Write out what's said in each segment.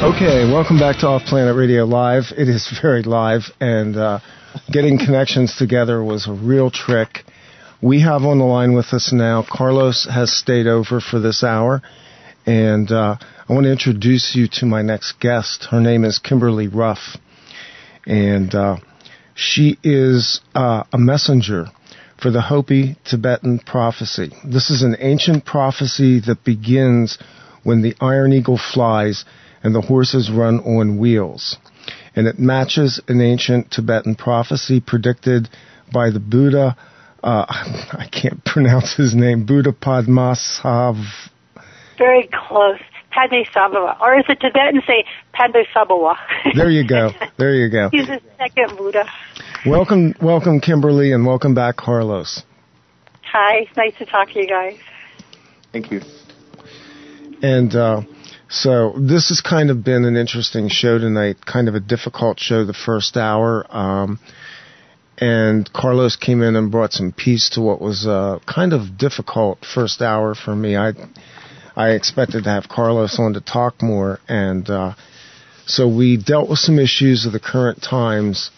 Okay, welcome back to Offplanet Radio Live. It is very live, and getting connections together was a real trick. We have on the line with us now, Carlos has stayed over for this hour, and I want to introduce you to my next guest. Her name is Kymberlee Ruff, and she is a messenger for the Hopi-Tibetan Prophecy. This is an ancient prophecy that begins when the iron eagle flies and the horses run on wheels. And it matches an ancient Tibetan prophecy predicted by the Buddha, I can't pronounce his name, Buddha Padmasambhava. Very close. Padmasambhava. Or as the Tibetans say, Padmasambhava. There you go. There you go. He's the second Buddha. Welcome, Kymberlee, and welcome back, Carlos. Hi. Nice to talk to you guys. Thank you. And so this has kind of been an interesting show tonight, kind of a difficult show the first hour. And Carlos came in and brought some peace to what was a kind of difficult first hour for me. I expected to have Carlos on to talk more, and so we dealt with some issues of the current times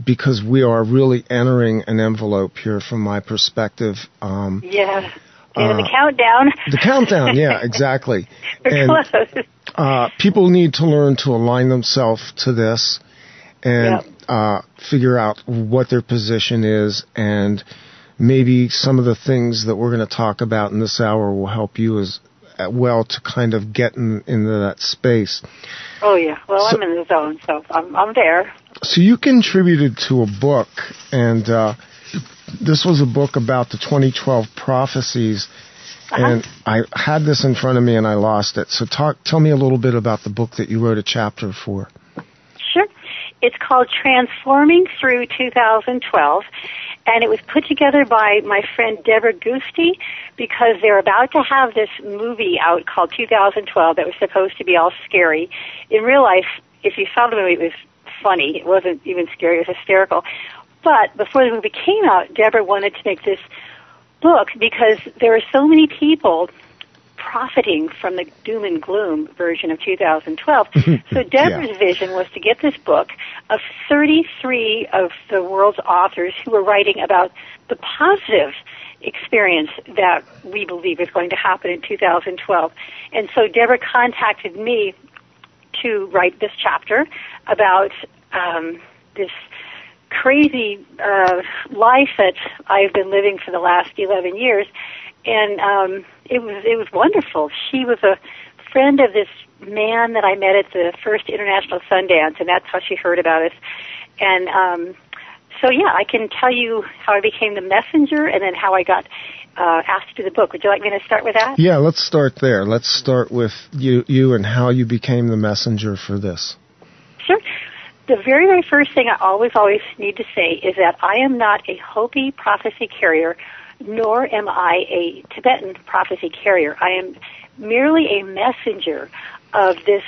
because we are really entering an envelope here from my perspective. Yeah. The countdown. The countdown, yeah, exactly. We're close. People need to learn to align themselves to this and figure out what their position is, and maybe some of the things that we're going to talk about in this hour will help you as well to kind of get into that space. Oh, yeah. Well, I'm in the zone, so I'm there. So you contributed to a book, and this was a book about the 2012 prophecies, and I had this in front of me and I lost it. So tell me a little bit about the book that you wrote a chapter for. Sure. It's called Transforming Through 2012, and it was put together by my friend Deborah Gusti because they're about to have this movie out called 2012 that was supposed to be all scary. In real life, if you saw the movie, it was funny. It wasn't even scary. It was hysterical. But before the movie came out, Deborah wanted to make this book because there were so many people profiting from the doom and gloom version of 2012. So Deborah's vision was to get this book of 33 of the world's authors who were writing about the positive experience that we believe is going to happen in 2012. And so Deborah contacted me to write this chapter about this crazy life that I've been living for the last 11 years, and it was wonderful. She was a friend of this man that I met at the first International Sundance, and that's how she heard about us. And so, yeah, I can tell you how I became the messenger and then how I got asked to do the book. Would you like me to start with that? Yeah, let's start there. Let's start with you and how you became the messenger for this. Sure. The very, very first thing I always need to say is that I am not a Hopi prophecy carrier, nor am I a Tibetan prophecy carrier. I am merely a messenger of this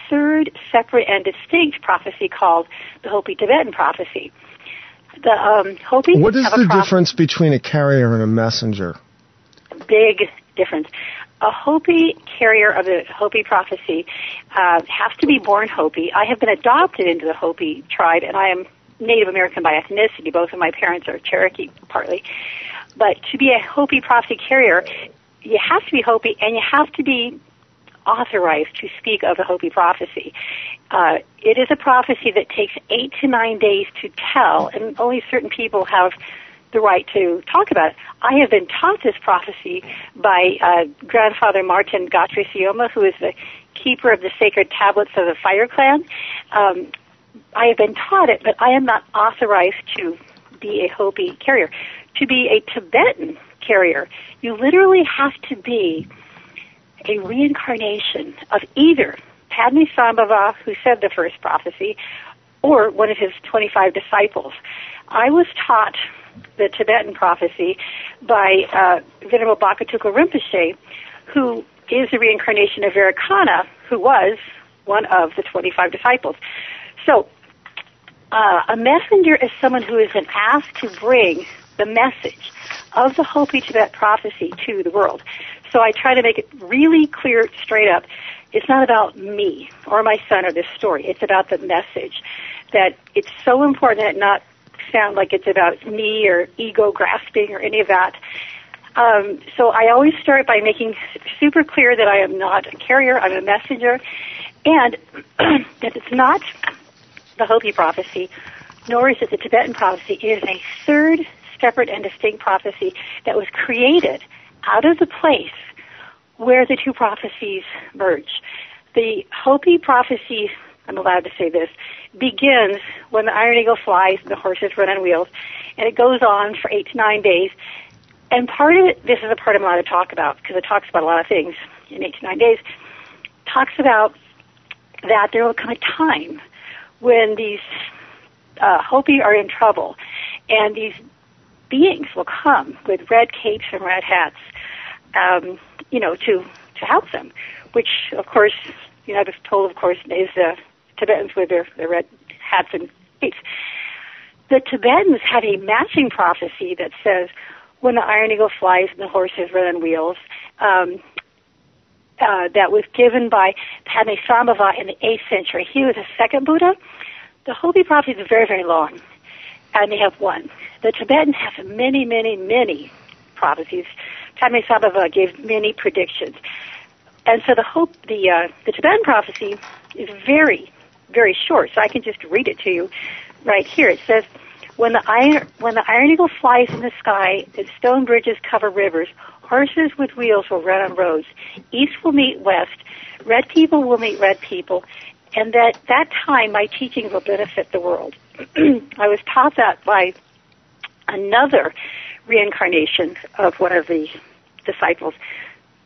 third separate and distinct prophecy called the Hopi-Tibetan Prophecy. The Hopi. What is the difference between a carrier and a messenger? Big difference. A Hopi carrier of the Hopi prophecy has to be born Hopi. I have been adopted into the Hopi tribe, and I am Native American by ethnicity. Both of my parents are Cherokee, partly. But to be a Hopi prophecy carrier, you have to be Hopi, and you have to be authorized to speak of the Hopi prophecy. It is a prophecy that takes 8 to 9 days to tell, and only certain people have the right to talk about it. I have been taught this prophecy by Grandfather Martin Gashweseoma, who is the keeper of the sacred tablets of the Fire Clan. I have been taught it, but I am not authorized to be a Hopi carrier. To be a Tibetan carrier, you literally have to be a reincarnation of either Padmasambhava, who said the first prophecy, or one of his 25 disciples. I was taught the Tibetan prophecy by Venerable Bakatuka Rinpoche, who is the reincarnation of Vairocana, who was one of the 25 disciples. So a messenger is someone who has been asked to bring the message of the Hopi Tibetan prophecy to the world. So I try to make it really clear, straight up. it's not about me or my son or this story. It's about the message. That it's so important that it not sound like it's about me or ego grasping or any of that. So I always start by making super clear that I am not a carrier, I'm a messenger, and that it's not the Hopi prophecy, nor is it the Tibetan prophecy. It is a third separate and distinct prophecy that was created out of the place where the two prophecies merge. The Hopi prophecy, I'm allowed to say this, begins when the iron eagle flies and the horses run on wheels, and it goes on for 8 to 9 days. And part of it, this is a part I'm allowed to talk about, because it talks about a lot of things in 8 to 9 days, talks about that there will come a time when these Hopi are in trouble, and these beings will come with red capes and red hats, to help them, which, of course, I was told, of course, is the Tibetans with their red hats and capes. The Tibetans have a matching prophecy that says, when the iron eagle flies and the horses run on wheels, that was given by Padmasambhava in the 8th century. He was the second Buddha. The Hopi prophecy is very, very long, and they have one. The Tibetans have many, many, many prophecies. Padmasambhava gave many predictions. And so the Tibetan prophecy is very, very short, so I can just read it to you right here. It says, when the iron eagle flies in the sky and stone bridges cover rivers, horses with wheels will run on roads. East will meet west. Red people will meet red people. And that time my teachings will benefit the world. I was taught that by another reincarnation of one of the disciples.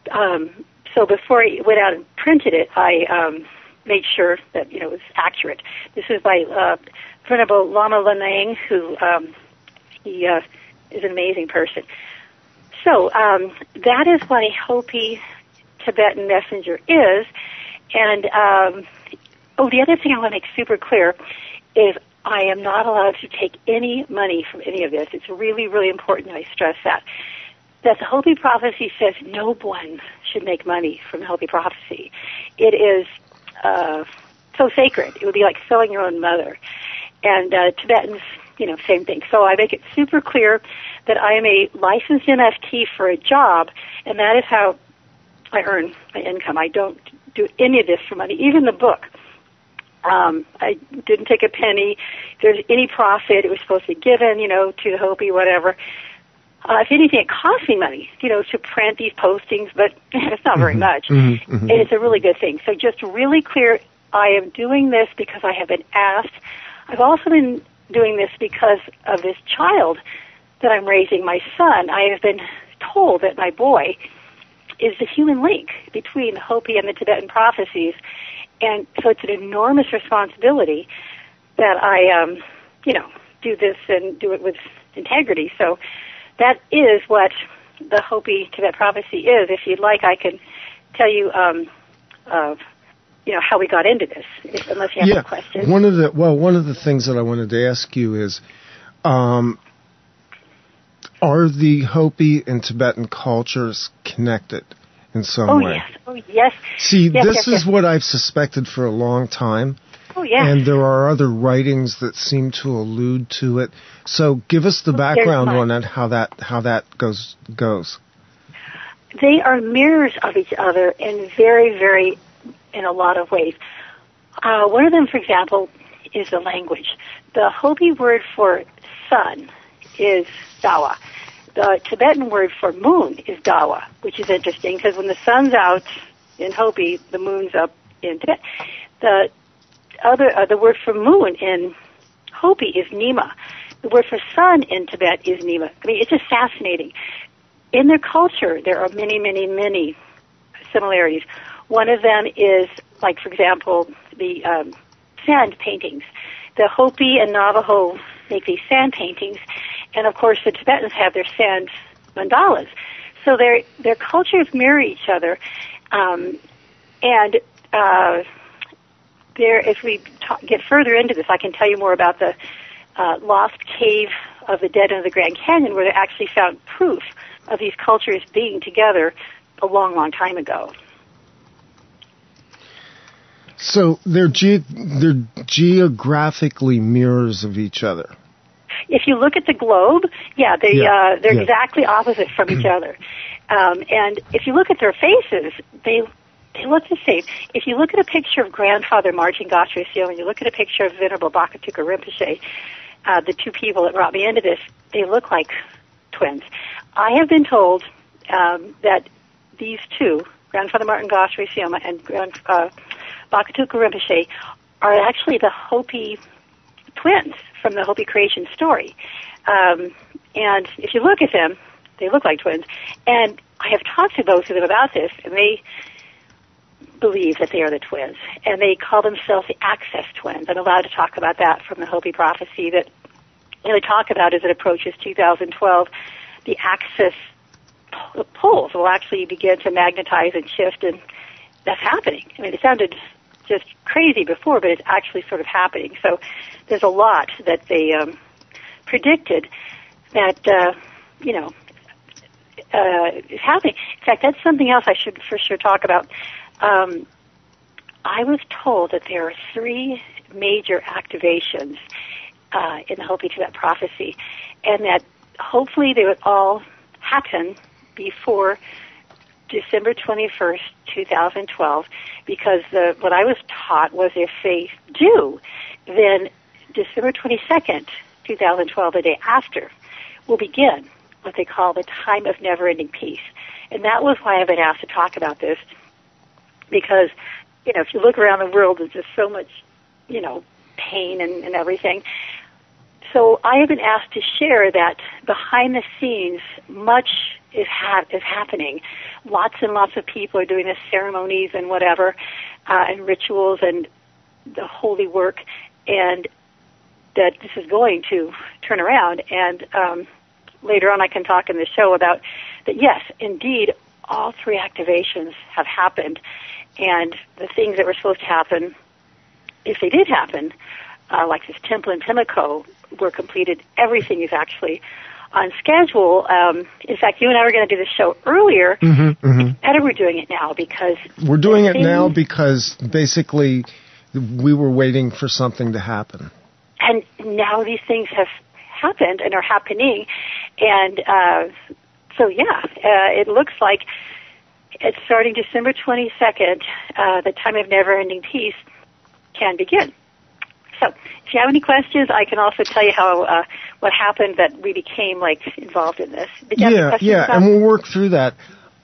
So before I went out and printed it, I made sure that it was accurate. This is by Venerable Lama Lanang, who he is an amazing person. So that is what a Hopi Tibetan messenger is. And the other thing I want to make super clear is I am not allowed to take any money from any of this. It's really, really important that I stress that the Hopi prophecy says no one should make money from the Hopi prophecy. It is so sacred. It would be like selling your own mother. And Tibetans, same thing. So I make it super clear that I am a licensed MFT for a job, and that is how I earn my income. I don't do any of this for money, even the book. I didn't take a penny. If there's any profit, it was supposed to be given, to the Hopi, whatever. If anything, it cost me money, to print these postings, but it's not very much. And it's a really good thing. So just really clear, I am doing this because I have been asked. I've also been doing this because of this child that I'm raising, my son. I have been told that my boy is the human link between the Hopi and the Tibetan prophecies. And so it's an enormous responsibility that I, do this and do it with integrity. So that is what the Hopi Tibet prophecy is. If you'd like, I can tell you, how we got into this, unless you have a question. One of the things that I wanted to ask you is, are the Hopi and Tibetan cultures connected in some way? Yes. Oh, yes. See, this is what I've suspected for a long time. Oh, yes. And there are other writings that seem to allude to it. So give us the background on that, how that goes. They are mirrors of each other in very, very, in a lot of ways. One of them, for example, is the language. The Hopi word for sun is dawa. The Tibetan word for moon is dawa, which is interesting because when the sun's out in Hopi, the moon's up in Tibet. The word for moon in Hopi is nima. The word for sun in Tibet is nima. I mean, it's just fascinating. In their culture, there are many, many, many similarities. One of them is, like, for example, the sand paintings. The Hopi and Navajo make these sand paintings, and of course the Tibetans have their sand mandalas. So their cultures mirror each other, if we get further into this, I can tell you more about the lost cave of the dead in the Grand Canyon, where they actually found proof of these cultures being together a long, long time ago. So they're geographically mirrors of each other. If you look at the globe, they're exactly opposite from each other. And if you look at their faces, they look the same. If you look at a picture of Grandfather Martin Gashweseoma and you look at a picture of Venerable Bakatuka Rinpoche, the two people that brought me into this, they look like twins. I have been told that these two, Grandfather Martin Gashweseoma and Bakatuka Rinpoche, are actually the Hopi twins from the Hopi creation story. And if you look at them, they look like twins. And I have talked to those of them about this, and they believe that they are the twins. And they call themselves the Access Twins. I'm allowed to talk about that from the Hopi Prophecy that they talk about as it approaches 2012. The Access poles will actually begin to magnetize and shift, and that's happening. I mean, it sounded just crazy before, but it's actually sort of happening. So there's a lot that they predicted that, is happening. In fact, that's something else I should for sure talk about. I was told that there are 3 major activations in the Hopi-Tibetan Prophecy, and that hopefully they would all happen before December 21st, 2012, because what I was taught was if they do, then December 22nd, 2012, the day after, will begin what they call the time of never-ending peace. And that was why I've been asked to talk about this, because, if you look around the world, there's just so much, pain and everything. So I have been asked to share that behind the scenes, much is happening. Lots and lots of people are doing the ceremonies and whatever, and rituals and the holy work, and that this is going to turn around. And later on I can talk in the show about that, yes, indeed, all 3 activations have happened, and the things that were supposed to happen, if they did happen, like this temple in Pimlico, were completed. Everything is actually on schedule. In fact, you and I were going to do the show earlier. It's better we're doing it now because... We're doing it now because basically we were waiting for something to happen. And now these things have happened and are happening. And it looks like it's starting December 22nd, the time of never-ending peace can begin. So if you have any questions, I can also tell you how what happened that we became involved in this. And we'll work through that.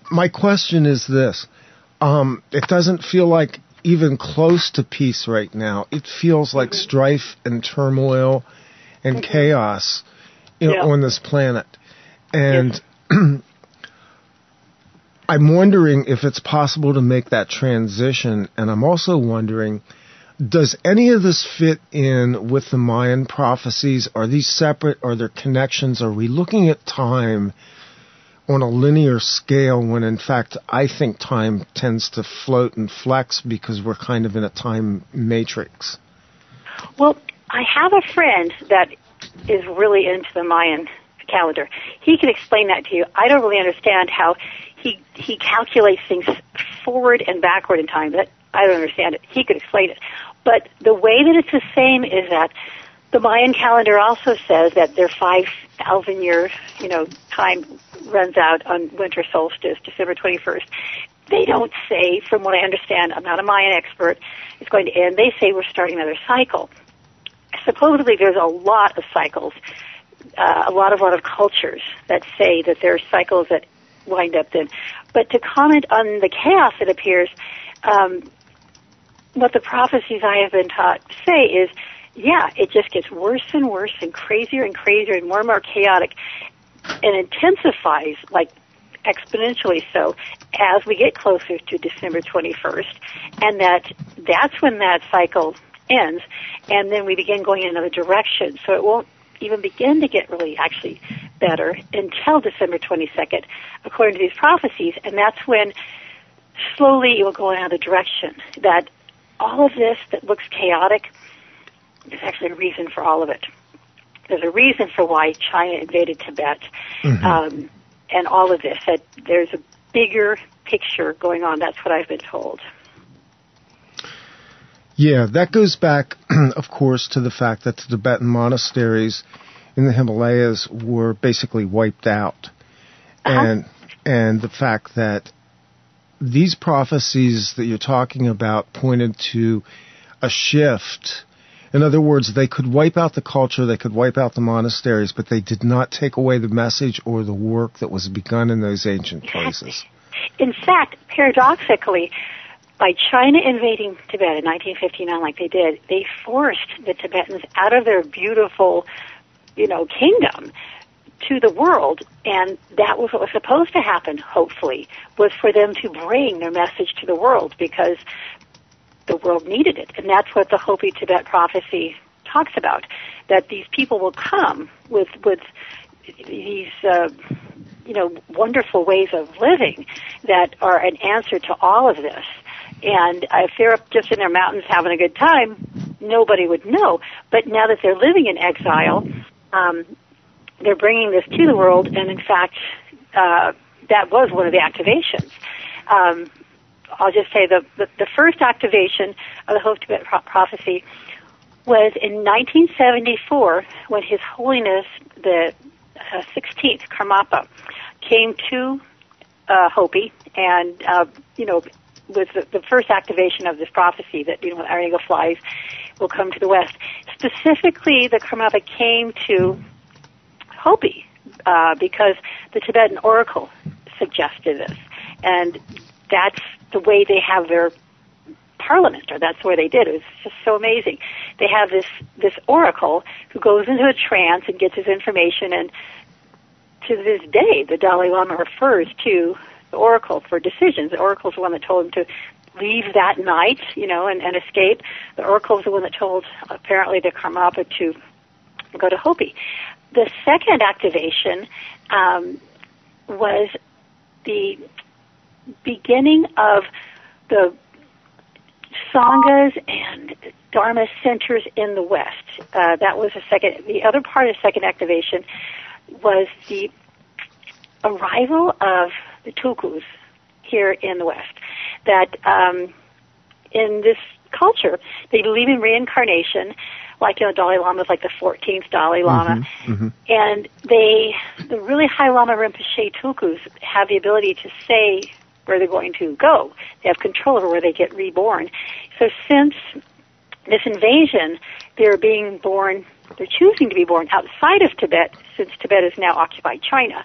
My question is this. It doesn't feel like even close to peace right now. It feels like strife and turmoil and chaos on this planet. And I'm wondering if it's possible to make that transition, and I'm also wondering, does any of this fit in with the Mayan prophecies? Are these separate? Are there connections? Are we looking at time on a linear scale when, in fact, I think time tends to float and flex because we're kind of in a time matrix? Well, I have a friend that is really into the Mayan calendar. He can explain that to you. I don't really understand how he calculates things forward and backward in time. I don't understand it. He could explain it. But the way that it's the same is that the Mayan calendar also says that their 5,000 years, time runs out on winter solstice, December 21st. They don't say, from what I understand, I'm not a Mayan expert, it's going to end. They say we're starting another cycle. Supposedly there's a lot of cycles, a lot of cultures that say that there are cycles that wind up then. But to comment on the chaos that appears, what the prophecies I have been taught say is, it just gets worse and worse and crazier and more and more chaotic and intensifies exponentially so as we get closer to December 21st, and that's when that cycle ends, and then we begin going in another direction. So it won't even begin to get really actually better until December 22nd, according to these prophecies, and that's when slowly it will go in another direction. That all of this that looks chaotic, there's actually a reason for all of it. There's a reason for why China invaded Tibet, and all of this, that there's a bigger picture going on. That's what I've been told. Yeah, that goes back, of course, to the fact that the Tibetan monasteries in the Himalayas were basically wiped out. And the fact that these prophecies that you're talking about pointed to a shift. In other words, they could wipe out the culture, they could wipe out the monasteries, but they did not take away the message or the work that was begun in those ancient places. In fact, paradoxically, by China invading Tibet in 1959 like they did, they forced the Tibetans out of their beautiful, kingdom to the world, and that was what was supposed to happen, hopefully, was for them to bring their message to the world because the world needed it. And that's what the Hopi-Tibetan Prophecy talks about, that these people will come with these wonderful ways of living that are an answer to all of this. And if they're up just in their mountains having a good time, nobody would know. But now that they're living in exile, they're bringing this to the world, and in fact, that was one of the activations. I'll just say the first activation of the Hopi-Tibetan Prophecy was in 1974 when His Holiness the 16th Karmapa came to Hopi, and was the first activation of this prophecy that our eagle flies will come to the west. Specifically, the Karmapa came to Hopi because the Tibetan oracle suggested this, and that's the way they have their parliament, or that's where they did it. It was just so amazing. They have this oracle who goes into a trance and gets his information, and to this day, the Dalai Lama refers to the oracle for decisions. The oracle is the one that told him to leave that night, and escape. The oracle is the one that told, apparently, the Karmapa to go to Hopi. The second activation was the beginning of the Sanghas and Dharma centers in the West. That was the second. The other part of second activation was the arrival of the Tulkus here in the West. That in this culture, they believe in reincarnation, like Dalai Lama is like the 14th Dalai Lama, and the really high Lama Rinpoche Tulkus have the ability to say where they're going to go. They have control over where they get reborn. So since this invasion, they're choosing to be born outside of Tibet, since Tibet is now occupied China.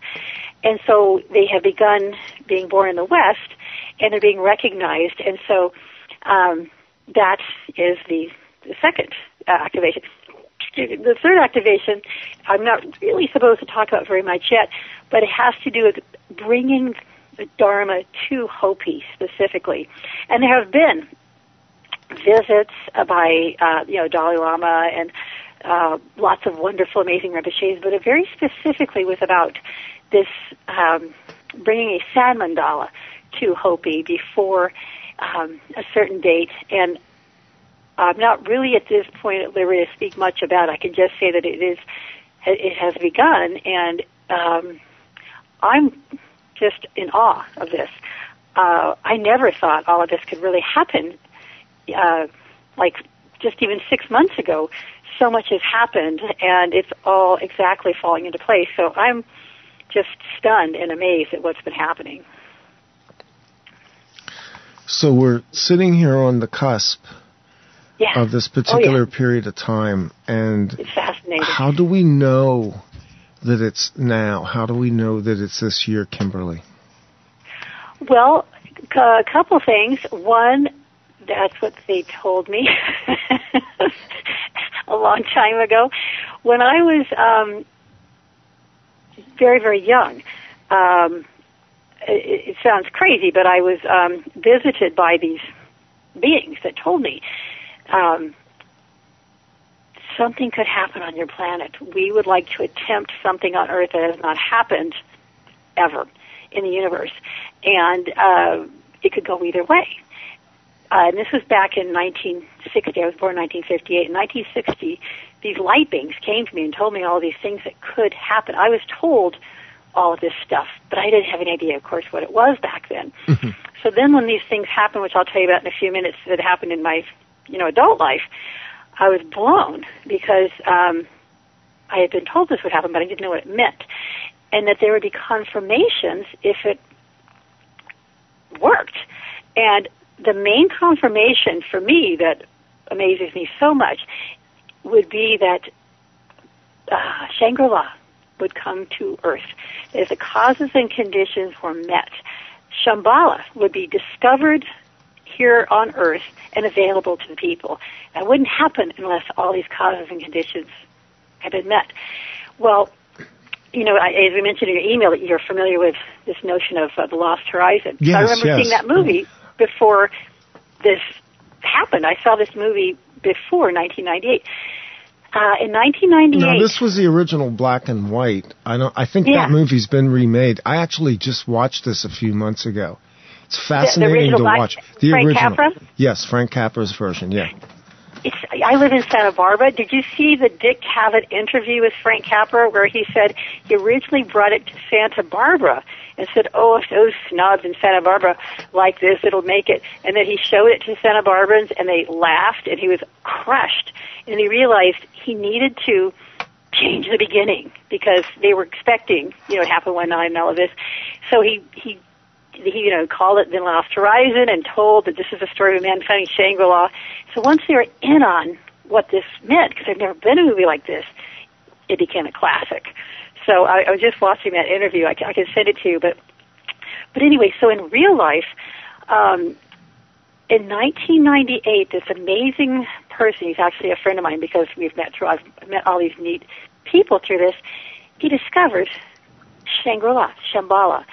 And so they have begun being born in the West, and they're being recognized. And so that is the second activation. The third activation, I'm not really supposed to talk about very much yet, but it has to do with bringing the Dharma to Hopi specifically. And there have been visits by Dalai Lama and lots of wonderful, amazing Rinpoches, but it very specifically was about this bringing a sand mandala to Hopi before a certain date. And I'm not really at this point at liberty to speak much about it. I can just say that it has begun, and I'm just in awe of this. I never thought all of this could really happen. Like just even 6 months ago, so much has happened, and it's all exactly falling into place. So I'm just stunned and amazed at what's been happening. So we're sitting here on the cusp of this particular period of time, and it's fascinating. How do we know that it's now? How do we know that it's this year, Kymberlee? Well, a couple things. One, that's what they told me a long time ago. When I was very, very young, it sounds crazy, but I was visited by these beings that told me something could happen on your planet. We would like to attempt something on Earth that has not happened ever in the universe, and it could go either way. And this was back in 1960. I was born in 1958. In 1960, these light beings came to me and told me all these things that could happen. I was told all of this stuff, but I didn't have any idea, of course, what it was back then. So then when these things happened, which I'll tell you about in a few minutes, that happened in my adult life, I was blown because I had been told this would happen, but I didn't know what it meant, and that there would be confirmations if it worked. And the main confirmation for me that amazes me so much would be that Shangri-La would come to Earth. If the causes and conditions were met, Shambhala would be discovered here on Earth and available to the people. That wouldn't happen unless all these causes and conditions had been met. Well, as we mentioned in your email, that you're familiar with this notion of the Lost Horizon. Yes, so I remember seeing that movie before this happened. I saw this movie before 1998. In 1998... Now, this was the original black and white. I think that movie's been remade. I actually just watched this a few months ago. It's fascinating to watch. The Frank original. Capra? Yes, Frank Capra's version, yeah. I live in Santa Barbara. Did you see the Dick Cavett interview with Frank Capra where he said he originally brought it to Santa Barbara and said, if those snobs in Santa Barbara like this, it'll make it. And then he showed it to Santa Barbarans and they laughed and he was crushed. And he realized he needed to change the beginning because they were expecting, it happened one night and all of this. So he called it The Lost Horizon and told that this is a story of a man finding Shangri-La. So once they were in on what this meant, because I've never been in a movie like this, it became a classic. So I was just watching that interview. I can send it to you. But anyway, so in real life, in 1998, this amazing person, he's actually a friend of mine because I've met all these neat people through this, he discovers Shangri-La, Shambhala.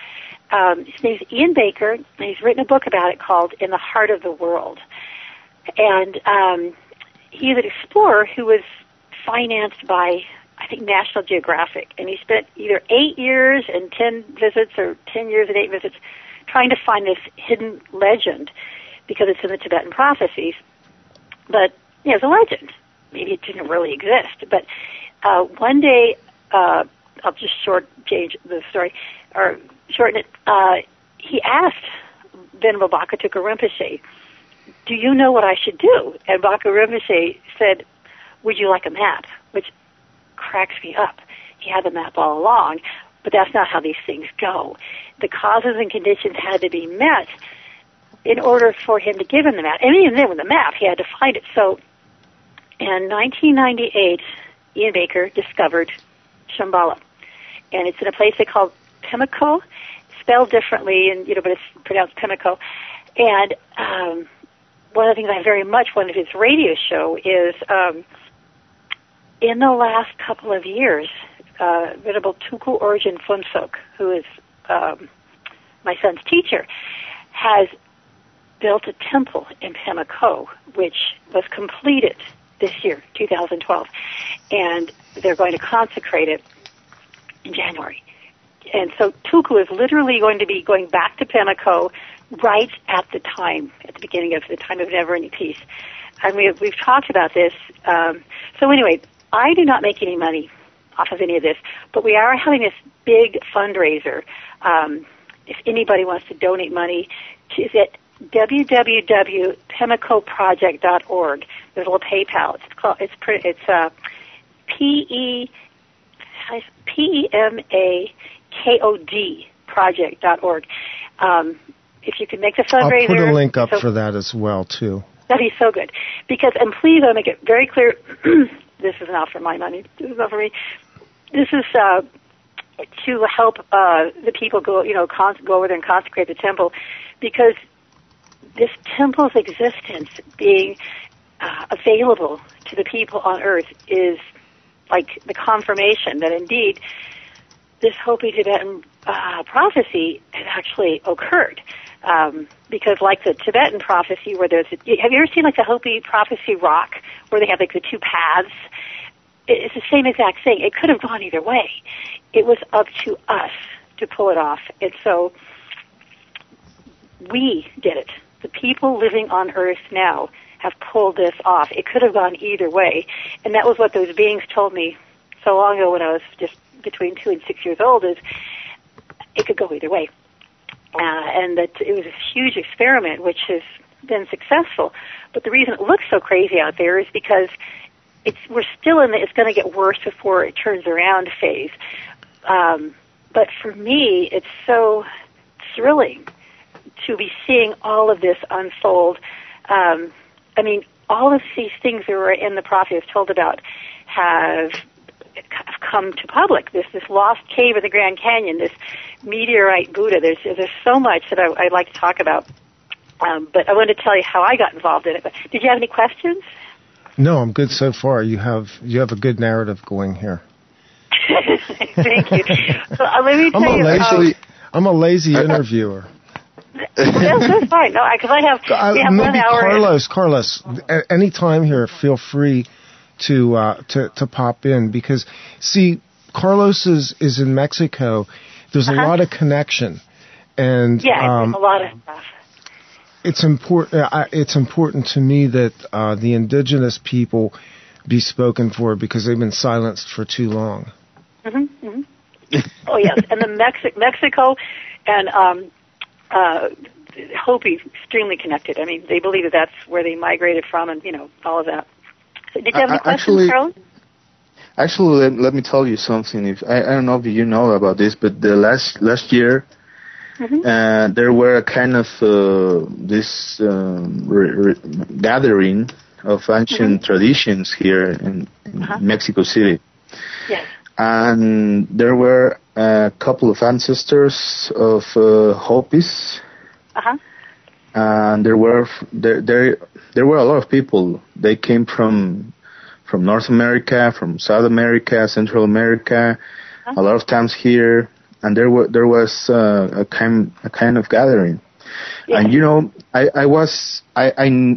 His name's Ian Baker, and he's written a book about it called In the Heart of the World. And he's an explorer who was financed by, I think, National Geographic. And he spent either 8 years and 10 visits or 10 years and 8 visits trying to find this hidden legend because it's in the Tibetan Prophecies. But, it's a legend. Maybe it didn't really exist. But one day, I'll just change the story, or shorten it, he asked Venerable Bhakatuka Rinpoche, do you know what I should do? And Bhakatuka Rinpoche said, would you like a map? Which cracks me up. He had the map all along, but that's not how these things go. The causes and conditions had to be met in order for him to give him the map. And even then with the map, he had to find it. So in 1998, Ian Baker discovered Shambhala. And it's in a place they call Pimlico, spelled differently, but it's pronounced Pimlico. And one of the things I very much wanted his radio show is in the last couple of years, Venerable Tuku Orjin Phuntsok, who is my son's teacher, has built a temple in Pimlico, which was completed this year, 2012. And they're going to consecrate it in January. And so Tuku is literally going to be going back to Pimlico right at the beginning of the time of never-ending peace. And we've talked about this. So anyway, I do not make any money off of any of this, but we are having this big fundraiser. If anybody wants to donate money, it's at www.pimlicoproject.org. There's a little PayPal. It's PEMAKOD project.org. If you can make the fundraiser... I'll put a link up for that as well, too. That'd be so good. And please, I'll make it very clear, this is not for my money. This is not for me. This is to help the people go over there and consecrate the temple, because this temple's existence being available to the people on Earth is like the confirmation that indeed this Hopi-Tibetan prophecy has actually occurred. Because like the Tibetan prophecy where have you ever seen like the Hopi Prophecy rock where they have like the two paths? It's the same exact thing. It could have gone either way. It was up to us to pull it off. And so we did it. The people living on Earth now have pulled this off. It could have gone either way. And that was what those beings told me so long ago when I was just between 2 and 6 years old, is it could go either way. And that it was a huge experiment, which has been successful. But the reason it looks so crazy out there is because we're still in the it's going to get worse before it turns around phase. But for me, it's so thrilling to be seeing all of this unfold. I mean, all of these things that were in the prophecy I was told about have come to public. This lost cave of the Grand Canyon, this meteorite Buddha. There's so much that I'd like to talk about. But I wanted to tell you how I got involved in it. But did you have any questions? No, I'm good so far. You have a good narrative going here. Thank you. So, let me tell you. I'm a lazy interviewer. That's fine. No, because we have 1 hour. Carlos, any time here, feel free to pop in, because see, Carlos is in Mexico. There's a lot of connection, and there's a lot of stuff. It's important to me that the indigenous people be spoken for, because they've been silenced for too long. Mm-hmm, mm-hmm. Oh yes, and the Mexico and Hopi extremely connected. I mean, they believe that that's where they migrated from, and all of that. So did you have any questions, Carlos? Actually, let me tell you something. If I don't know if you know about this, but the last year. Mm-hmm. There were a kind of this gathering of ancient traditions here in Mexico City. Yes. And there were a couple of ancestors of Hopis. And there were a lot of people. They came from North America, from South America, Central America, a lot of times here. And there was a kind of gathering, and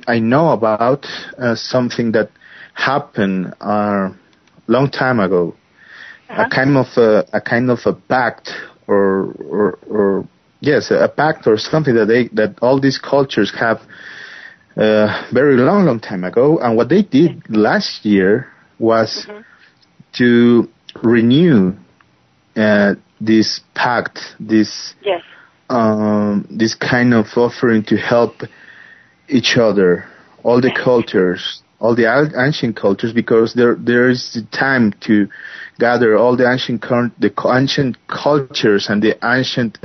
I know about something that happened a long time ago, a kind of a pact or a pact or something that all these cultures have very long time ago, and what they did last year was to renew this pact, this kind of offering to help each other, all the cultures, all the ancient cultures, because there is the time to gather all the ancient cultures and the ancient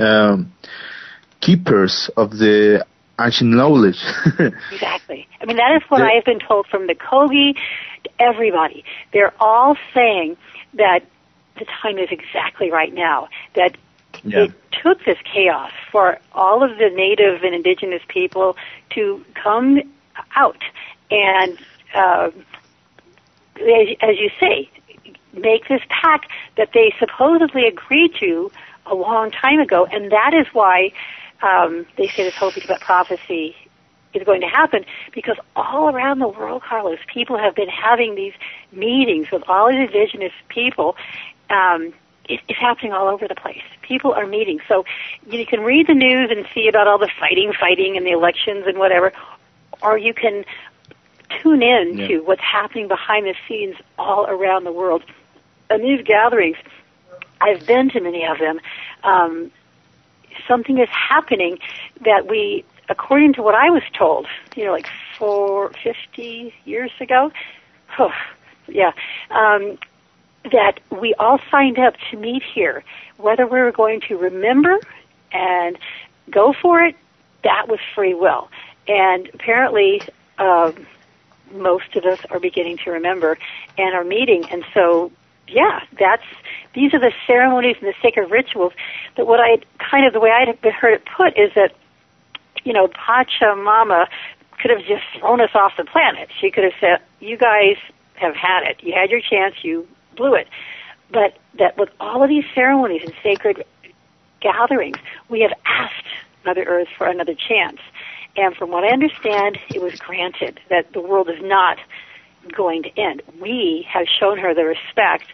keepers of the ancient knowledge. Exactly. I mean, that is what I have been told from the Kogi to everybody. They're all saying that the time is exactly right now, that it took this chaos for all of the native and indigenous people to come out and, as you say, make this pact that they supposedly agreed to a long time ago, and that is why they say this Hopi-Tibetan prophecy is going to happen, because all around the world, Carlos, people have been having these meetings with all the indigenous people. It's happening all over the place. People are meeting. So you can read the news and see about all the fighting and the elections and whatever, or you can tune in to what's happening behind the scenes all around the world. And these gatherings, I've been to many of them. Something is happening that we, according to what I was told, like 50 years ago, that we all signed up to meet here. Whether we were going to remember and go for it, that was free will. And apparently, most of us are beginning to remember and are meeting. And so, these are the ceremonies and the sacred rituals that the way I heard it put is that, Pachamama could have just thrown us off the planet. She could have said, you guys have had it. You had your chance. You blew it. But that with all of these ceremonies and sacred gatherings, we have asked Mother Earth for another chance. And from what I understand, it was granted that the world is not going to end. We have shown her the respect,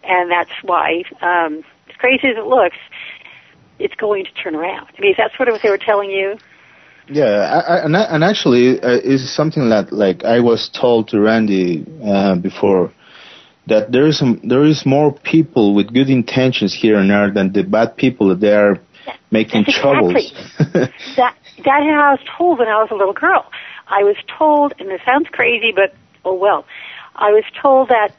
and that's why, as crazy as it looks, it's going to turn around. I mean, is that sort of what they were telling you? Yeah, and actually, it's something that, like, I was told to Randy before, that there is more people with good intentions here on Earth than the bad people that they are making troubles. Exactly. That's how I was told when I was a little girl. I was told, and it sounds crazy, but oh well, I was told that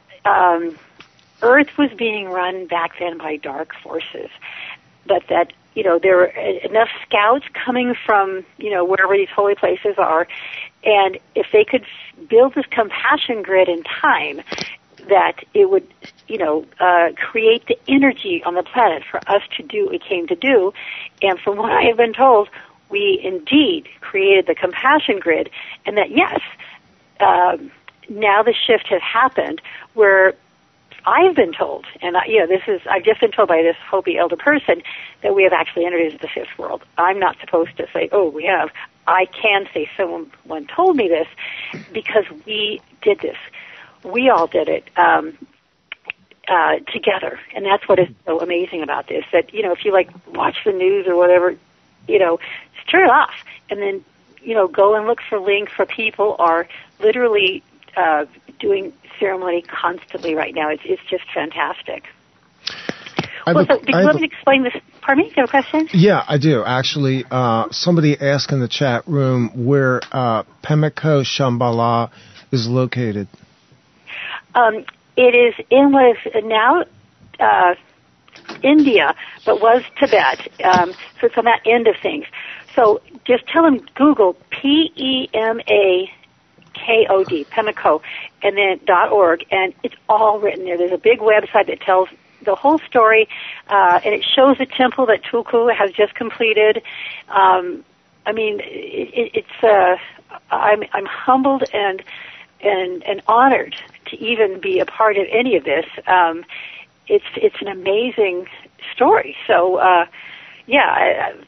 Earth was being run back then by dark forces, but that, there were enough scouts coming from, wherever these holy places are, and if they could build this compassion grid in time, that it would, create the energy on the planet for us to do what we came to do. And from what I have been told, we indeed created the compassion grid, and that yes, now the shift has happened where I've been told, and I've just been told by this Hopi elder person that we have actually entered into the fifth world. I'm not supposed to say, oh, we have. I can say someone told me this because we did this. We all did it together, and that's what is so amazing about this. That if you watch the news or whatever, just turn it off, and then go and look for links for people are literally doing ceremony constantly right now. It's just fantastic. Did you want me to explain this? Pardon me? Do you have a question? Yeah, I do. Actually, somebody asked in the chat room where Pemeko Shambhala is located. It is in what is now India, but was Tibet. So it's on that end of things. So just tell them, Google PEMAKOD, Pemeko, and then .org, and it's all written there. There's a big website that tells the whole story, and it shows the temple that Tulku has just completed. I'm humbled and honored to even be a part of any of this. It's an amazing story. So,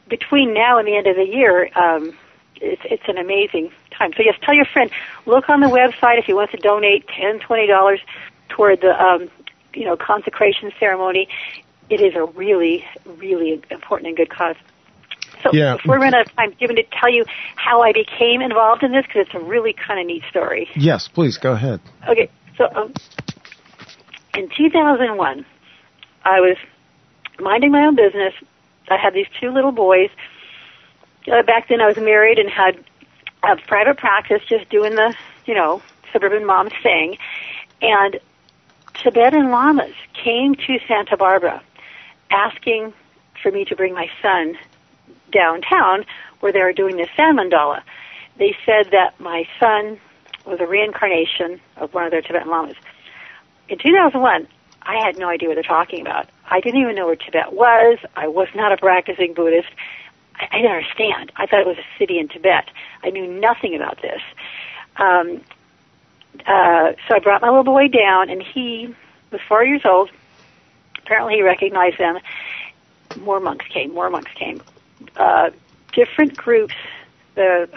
between now and the end of the year, it's an amazing time. So yes, tell your friend, look on the website if he wants to donate $10, $20 toward the, consecration ceremony. It is a really, really important and good cause. So before we run out of time, do you want me to tell you how I became involved in this? Because it's a really kind of neat story. Yes, please, go ahead. Okay, so in 2001, I was minding my own business. I had these two little boys. Back then I was married and had a private practice, just doing the, suburban mom thing. And Tibetan lamas came to Santa Barbara asking for me to bring my son downtown where they were doing the Sand Mandala. They said that my son was a reincarnation of one of their Tibetan lamas. In 2001, I had no idea what they're talking about. I didn't even know where Tibet was. I was not a practicing Buddhist. I didn't understand. I thought it was a city in Tibet. I knew nothing about this. So I brought my little boy down, and he was 4 years old. Apparently he recognized them. More monks came. Different groups, the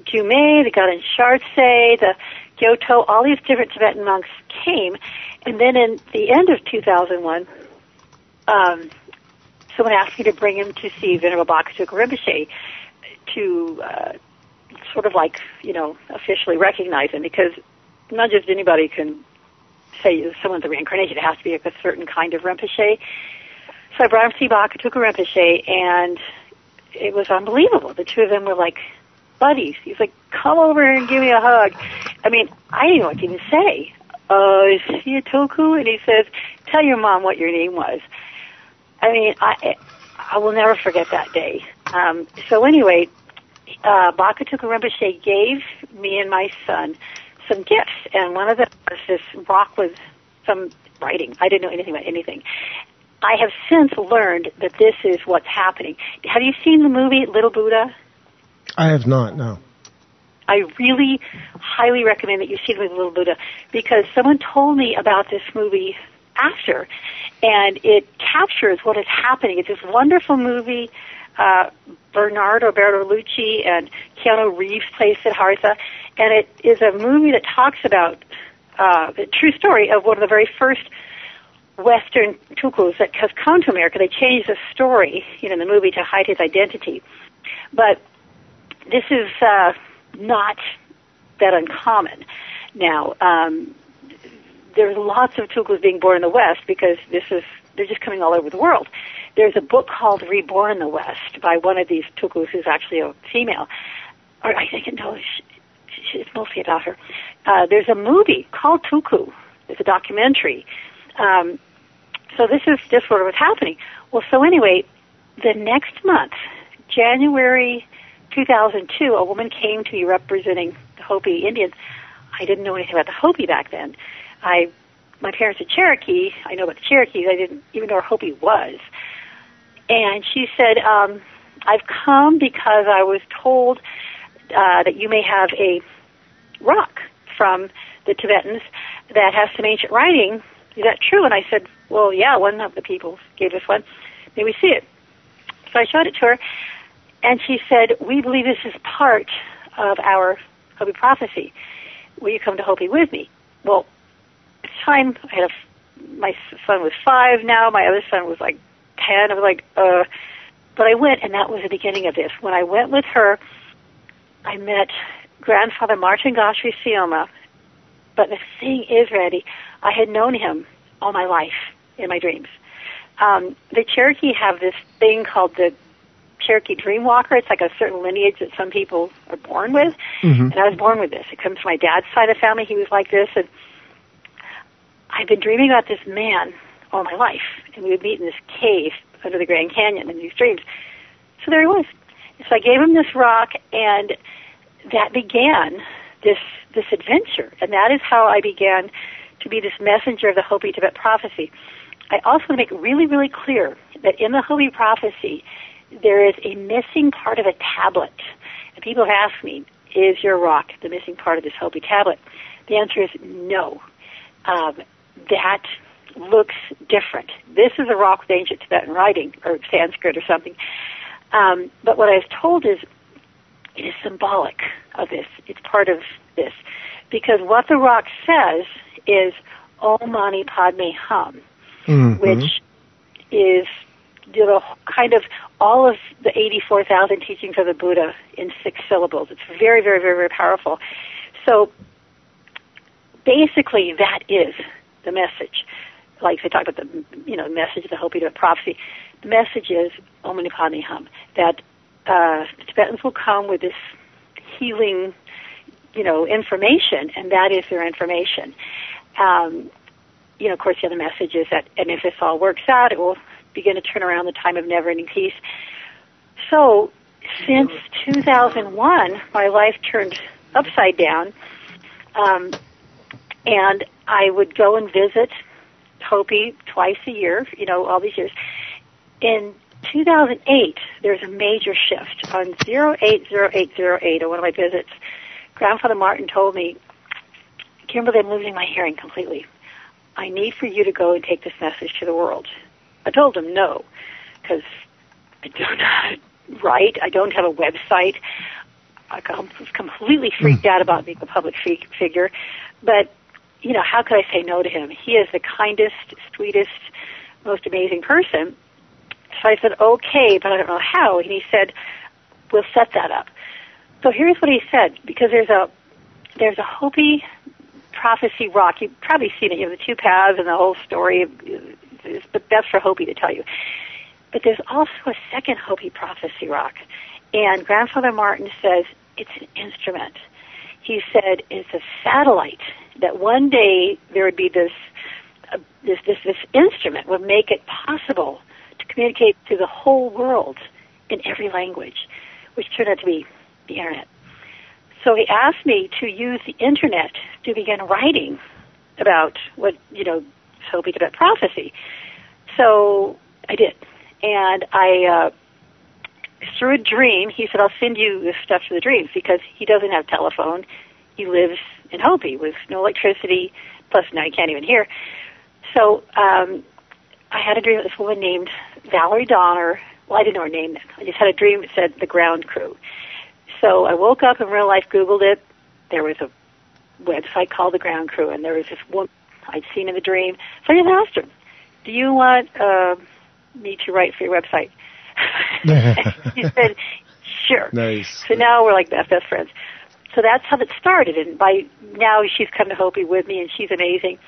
Jume, the Gaden Shartse, the Gyoto, all these different Tibetan monks came. And then in the end of 2001, someone asked me to bring him to see Venerable Bhakti Rinpoche to officially recognize him, because not just anybody can say someone's a reincarnation. It has to be a certain kind of Rinpoche. So I brought him to see Bhakti Rinpoche, and it was unbelievable. The two of them were like buddies. He's like, come over here and give me a hug. I didn't know what to even say. Is he a Tulku? And he says, tell your mom what your name was. I will never forget that day. So anyway, Bhakti Rinpoche gave me and my son some gifts, and one of them was this rock with some writing. I didn't know anything about anything. I have since learned that this is what's happening. Have you seen the movie Little Buddha? I have not, no. I really highly recommend that you see the movie Little Buddha, because someone told me about this movie after, and it captures what is happening. It's this wonderful movie. Bernardo Bertolucci and Keanu Reeves plays Siddhartha, and it is a movie that talks about the true story of one of the very first Western Tulkus that has come to America. They changed the story, in the movie to hide his identity. But this is not that uncommon. Now, there's lots of Tulkus being born in the West because they're just coming all over the world. There's a book called Reborn in the West by one of these tukus who's actually a female. Or I think it's mostly about her. There's a movie called Tuku. It's a documentary. So this is just sort of what's happening. Well, so anyway, the next month, January 2002, a woman came to me representing the Hopi Indians. I didn't know anything about the Hopi back then. My parents are Cherokee. I know about the Cherokees. I didn't even know where Hopi was. And she said, I've come because I was told that you may have a rock from the Tibetans that has some ancient writing. Is that true? And I said, well, yeah, one of the people gave us one. May we see it? So I showed it to her, and she said, we believe this is part of our Hopi prophecy. Will you come to Hopi with me? Well, at the time, my son was 5 now. My other son was like 10. I was like, But I went, and that was the beginning of this. When I went with her, I met Grandfather Martin Gashweseoma. But the thing is, Randy, I had known him all my life in my dreams. The Cherokee have this thing called the Cherokee Dreamwalker. It's like a certain lineage that some people are born with. Mm-hmm. And I was born with this. It comes from my dad's side of the family. He was like this. And I've been dreaming about this man all my life. And we would meet in this cave under the Grand Canyon in these dreams. So there he was. So I gave him this rock, and that began this adventure. And that is how I began to be this messenger of the Hopi-Tibetan Prophecy. I also want to make really, really clear that in the Hopi Prophecy, there is a missing part of a tablet. And people have asked me, is your rock the missing part of this Hopi tablet? The answer is no. That looks different. This is a rock with ancient Tibetan writing, or Sanskrit or something. But what I was told is it is symbolic of this. It's part of this. Because what the rock says is Om Mani Padme Hum, mm-hmm. which is kind of all of the 84,000 teachings of the Buddha in 6 syllables. It's very, very, very, very powerful. So basically that is the message. Like they talk about the message of the Hopi-Tibetan Prophecy. The message is Om Mani Padme Hum, that the Tibetans will come with this healing, information, and that is their information. Of course, the other message is that, and if this all works out, it will begin to turn around the time of never-ending peace. So, since 2001, my life turned upside down, and I would go and visit Hopi twice a year, all these years. In 2008, there was a major shift. On 080808, on one of my visits, Grandfather Martin told me, Kymberlee, I'm losing my hearing completely. I need for you to go and take this message to the world. I told him no, because I don't know how to write. I don't have a website. I was completely freaked out about being a public figure. But, how could I say no to him? He is the kindest, sweetest, most amazing person. So I said, okay, but I don't know how. And he said, we'll set that up. So here's what he said, because there's a Hopi prophecy rock. You've probably seen it. You have the 2 paths and the whole story, but that's for Hopi to tell you. But there's also a second Hopi prophecy rock. And Grandfather Martin says it's an instrument. He said it's a satellite, that one day there would be this instrument would make it possible to communicate to the whole world in every language, which turned out to be the Internet. So he asked me to use the Internet to begin writing about what, Hopi-Tibetan Prophecy. So I did. And through a dream, he said, I'll send you this stuff through the dreams, because he doesn't have telephone. He lives in Hopi with no electricity, plus now he can't even hear. So I had a dream of this woman named Valerie Donner. Well, I didn't know her name then. I just had a dream that said the ground crew. So I woke up in real life, Googled it. There was a website called the Ground Crew, and there was this woman I'd seen in the dream. So I just asked her, do you want me to write for your website? She said, sure. Nice. So now we're like best friends. So that's how it started, and by now she's come to Hopi with me, and she's amazing.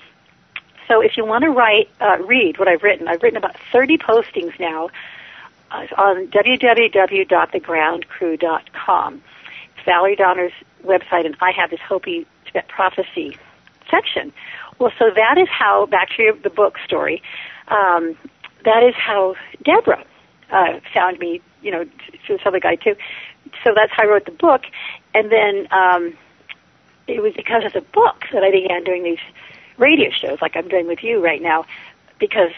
So if you want to read what I've written about 30 postings now on www.thegroundcrew.com. It's Valerie Donner's website, and I have this Hopi Tibetan Prophecy section. Well, so that is how, back to the book story, that is how Deborah found me, through this other guy too. So that's how I wrote the book. And then it was because of the book that I began doing these radio shows like I'm doing with you right now, because,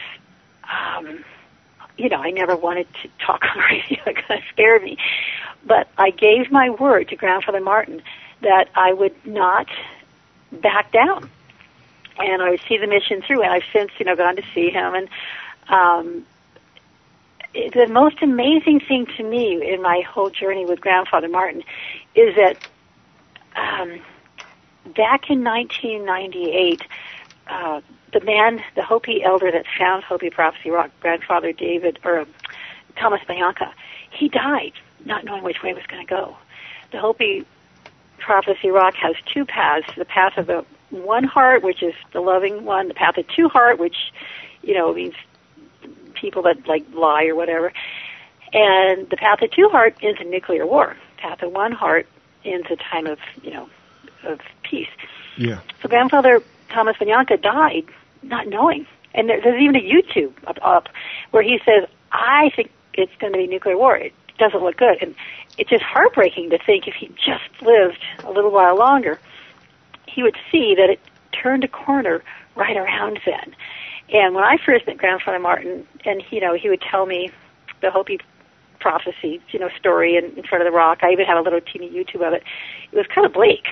I never wanted to talk on radio. It kind of scared me. But I gave my word to Grandfather Martin that I would not back down. And I would see the mission through, and I've since, gone to see him. And the most amazing thing to me in my whole journey with Grandfather Martin is that back in 1998, the Hopi elder that found Hopi Prophecy Rock, Grandfather Padmasambhava, he died not knowing which way it was going to go. The Hopi Prophecy Rock has two paths: the path of the one heart, which is the loving one; the path of two heart, which means people that lie or whatever. And the path of two heart ends in nuclear war. Path of one heart ends a time of of peace. Yeah. So Grandfather Padmasambhava died not knowing. And there's even a YouTube up where he says, I think it's going to be nuclear war. It doesn't look good. And it's just heartbreaking to think if he just lived a little while longer, he would see that it turned a corner right around then. And when I first met Grandfather Martin, and he would tell me the Hopi Prophecy, story in front of the rock. I even have a little teeny YouTube of it. It was kind of bleak.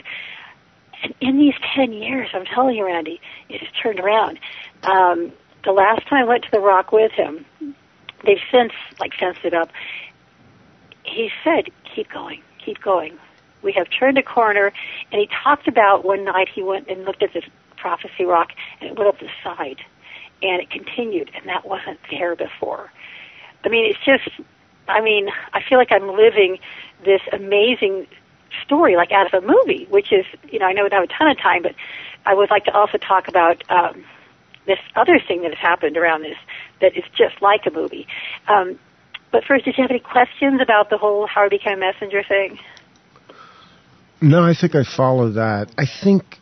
And in these 10 years, I'm telling you, Randy, it has turned around. The last time I went to the rock with him, they've since fenced it up. He said, keep going, keep going. We have turned a corner. And he talked about one night he went and looked at this prophecy rock, and it went up the side. And it continued, and that wasn't there before. I feel like I'm living this amazing story like out of a movie, which is, I know we don't have a ton of time, but I would like to also talk about this other thing that has happened around this that is just like a movie. But first, did you have any questions about the whole how I became a messenger thing? No, I think I follow that. I think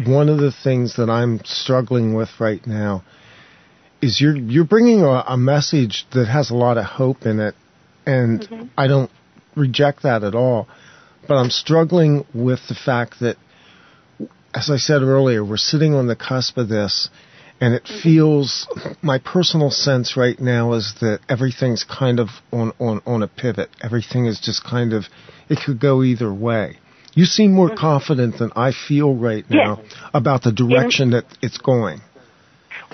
one of the things that I'm struggling with right now is you're bringing a message that has a lot of hope in it, and I don't reject that at all. But I'm struggling with the fact that, as I said earlier, we're sitting on the cusp of this, and it feels, my personal sense right now is that everything's kind of on a pivot. Everything is just kind of, it could go either way. You seem more confident than I feel right now about the direction that it's going.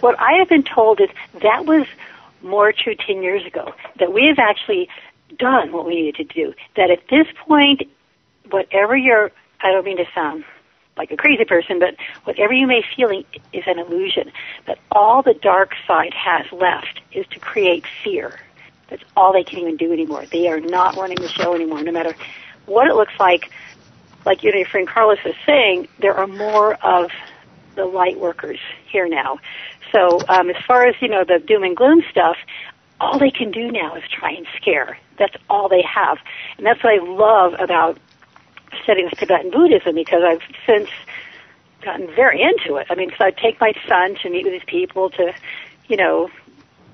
What I have been told is that was more true 10 years ago, that we have actually done what we needed to do, that at this point, whatever I don't mean to sound like a crazy person, but whatever you may feel is an illusion, that all the dark side has left is to create fear. That's all they can even do anymore. They are not running the show anymore, no matter what it looks like. Like your friend Carlos is saying, there are more of the light workers here now. So as far as, the doom and gloom stuff, all they can do now is try and scare. That's all they have. And that's what I love about studying Tibetan Buddhism, because I've since gotten very into it. So I take my son to meet with these people to,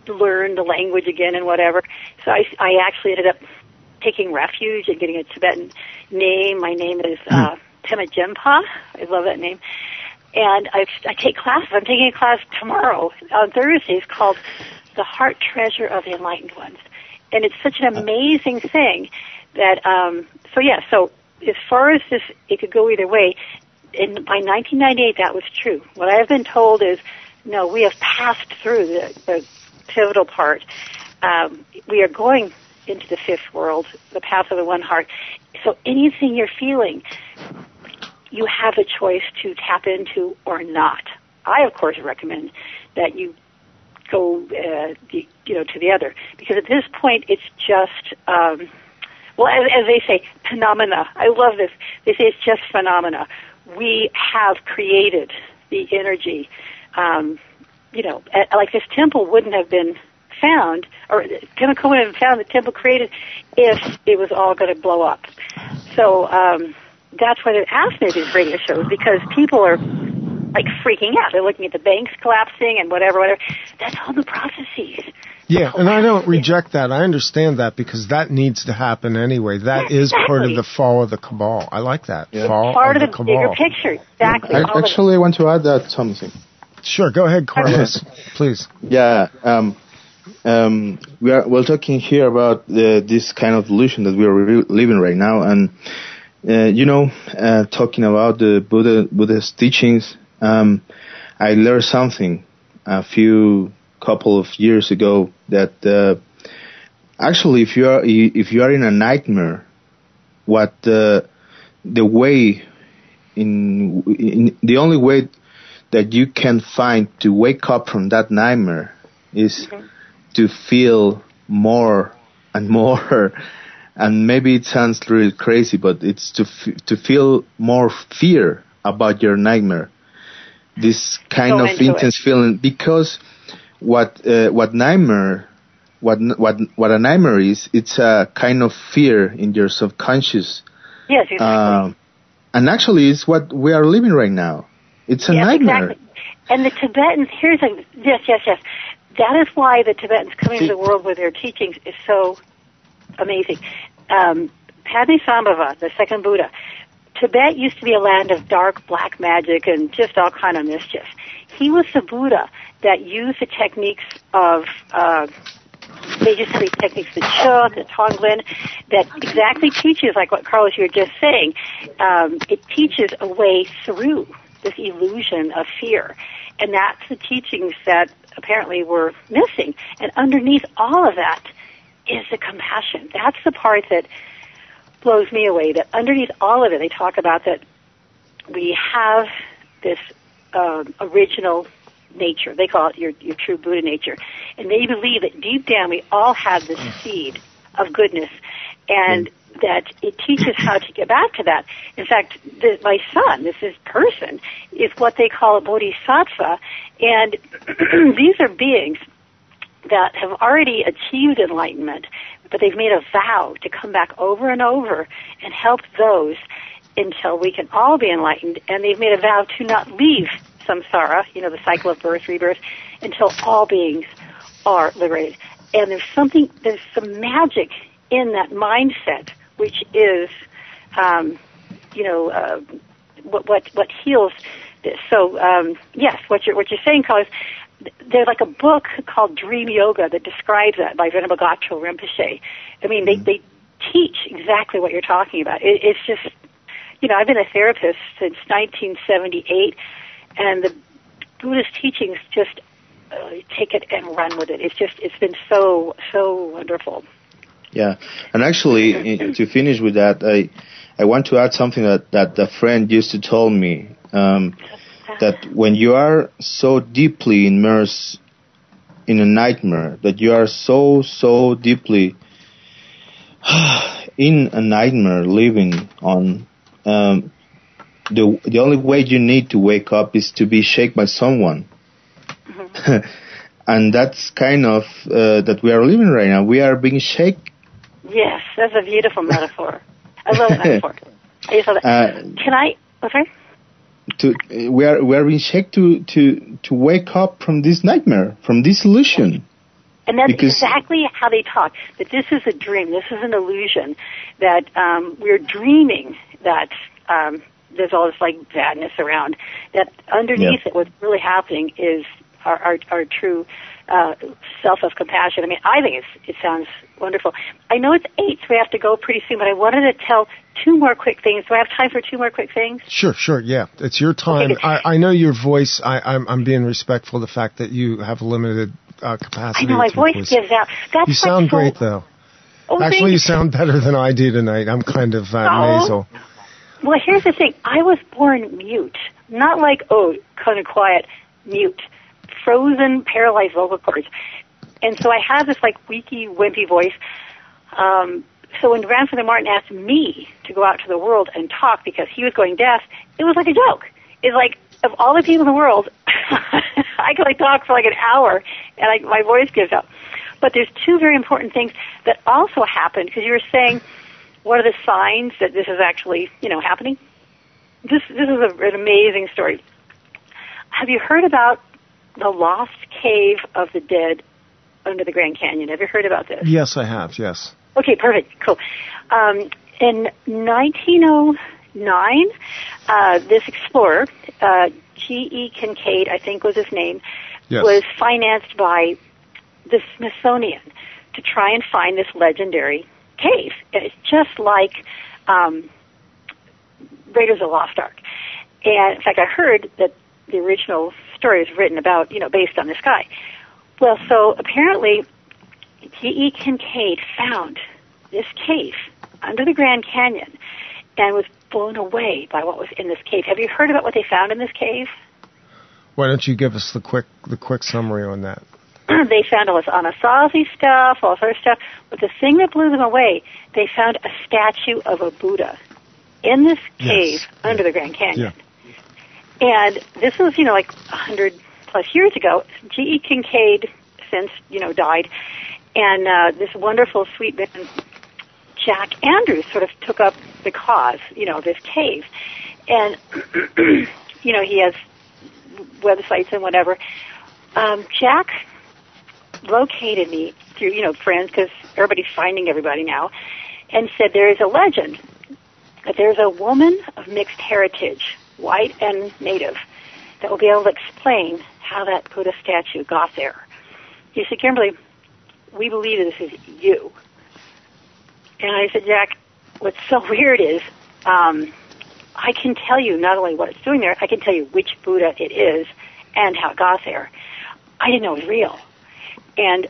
learn the language again and whatever. So I actually ended up taking refuge and getting a Tibetan name. My name is Pema Jempa. I love that name. And I take classes. I'm taking a class tomorrow on Thursdays called The Heart Treasure of the Enlightened Ones. And it's such an amazing thing that, so as far as this, it could go either way. By 1998, that was true. What I have been told is, no, we have passed through the pivotal part. We are going into the fifth world, the path of the one heart. So anything you're feeling, you have a choice to tap into or not. I, of course, recommend that you go, to the other, because at this point it's just, as they say, phenomena. I love this. They say it's just phenomena. We have created the energy. like this temple wouldn't have been found, or chemical wouldn't have found the temple created if it was all going to blow up. So that's why they're asking these radio shows, because people are like freaking out. They're looking at the banks collapsing and whatever. That's all the prophecies. Yeah, and I don't reject that. I understand that, because that needs to happen anyway. That is part of the fall of the cabal. I like that. Yeah. Fall part of the cabal. bigger picture. Exactly. I actually want to add that something. Sure, go ahead, Carlos, please. Yeah, we're talking here about this kind of illusion that we are living right now, and talking about the Buddha's teachings. I learned something a couple of years ago that actually, if you are in a nightmare, what the only way that you can find to wake up from that nightmare is to feel more and more, and maybe it sounds really crazy, but it's to feel more fear about your nightmare. This kind of intense feeling, because what a nightmare is, it's a kind of fear in your subconscious. Yes, exactly. And actually, it's what we are living right now. It's a nightmare. Exactly. And the Tibetans, yes. That is why the Tibetans coming to the world with their teachings is so amazing. Padmasambhava, the second Buddha, Tibet used to be a land of dark black magic and just all kind of mischief. He was the Buddha that used the techniques of, they just say techniques, the Chuk, the Tonglen, that exactly teaches, like what Carlos, you were just saying, it teaches a way through this illusion of fear. And that's the teachings that apparently we're missing. And underneath all of that is the compassion. That's the part that blows me away, that underneath all of it, they talk about that we have this original nature. They call it your true Buddha nature. And they believe that deep down we all have this seed of goodness, and that it teaches how to get back to that. In fact, my son, this person, is what they call a bodhisattva, and these are beings that have already achieved enlightenment, but they've made a vow to come back over and over and help those until we can all be enlightened, and they've made a vow to not leave samsara, the cycle of birth, rebirth, until all beings are liberated. And there's some magic in that mindset, which is, what heals this. So, yes, what you're saying, Carlos, there's like a book called Dream Yoga that describes that by Venerable Gacho Rinpoche. I mean, they teach exactly what you're talking about. It's just, I've been a therapist since 1978, and the Buddhist teachings just take it and run with it. It's been so wonderful. Yeah, and actually, to finish with that, I want to add something that a friend used to tell me, that when you are so deeply immersed in a nightmare, that you are so deeply in a nightmare living on, the only way you need to wake up is to be shaken by someone. Mm-hmm. And that's kind of that we are living right now. We are being shaken. Yes, that's a beautiful metaphor. I love that metaphor. I just love that. Can I? Okay. We are being shaken to wake up from this nightmare, from this illusion. And that's exactly how they talk. That this is a dream. This is an illusion. That we're dreaming that there's all this like badness around. That underneath it, what's really happening is our true self of compassion. I mean, I think it sounds wonderful. I know it's 8, so we have to go pretty soon, but I wanted to tell 2 more quick things. Do I have time for 2 more quick things? Sure, yeah. It's your time. Okay. I know your voice. I'm being respectful of the fact that you have limited capacity. I know, my voice gives out. You sound great, though. Oh, actually, you sound better than I do tonight. I'm kind of nasal. Well, here's the thing. I was born mute. Not like, kind of quiet, mute. Frozen, paralyzed vocal cords. And so I had this like weaky, wimpy voice. So when Grandfather Martin asked me to go out to the world and talk because he was going deaf, it was like a joke. It's like, of all the people in the world, I can talk for an hour, and my voice gives out. But there's two very important things that also happened, because you were saying, what are the signs that this is actually, happening? This is an amazing story. Have you heard about the lost cave of the dead under the Grand Canyon? Have you heard about this? Yes, I have, yes. Okay, perfect, cool. In 1909, this explorer, G.E. Kincaid, I think was his name, yes, was financed by the Smithsonian to try and find this legendary cave. And it's just like Raiders of the Lost Ark. And in fact, I heard that the original story was written about, based on this guy. Well, so apparently G.E. Kincaid found this cave under the Grand Canyon and was blown away by what was in this cave. Have you heard about what they found in this cave? Why don't you give us the quick summary on that? They found all this Anasazi stuff, all sort of stuff, but the thing that blew them away, they found a statue of a Buddha in this cave under the Grand Canyon. Yeah. And this was, 100 plus years ago. G.E. Kincaid since, died, and this wonderful, sweet man, Jack Andrews, sort of took up the cause, this cave. And, he has websites and whatever. Jack located me through, friends, because everybody's finding everybody now, and said there is a legend that there's a woman of mixed heritage, white and native, that will be able to explain how that Buddha statue got there. He said, Kymberlee, we believe this is you. And I said, Jack, what's so weird is I can tell you not only what it's doing there, I can tell you which Buddha it is and how it got there. I didn't know it was real. And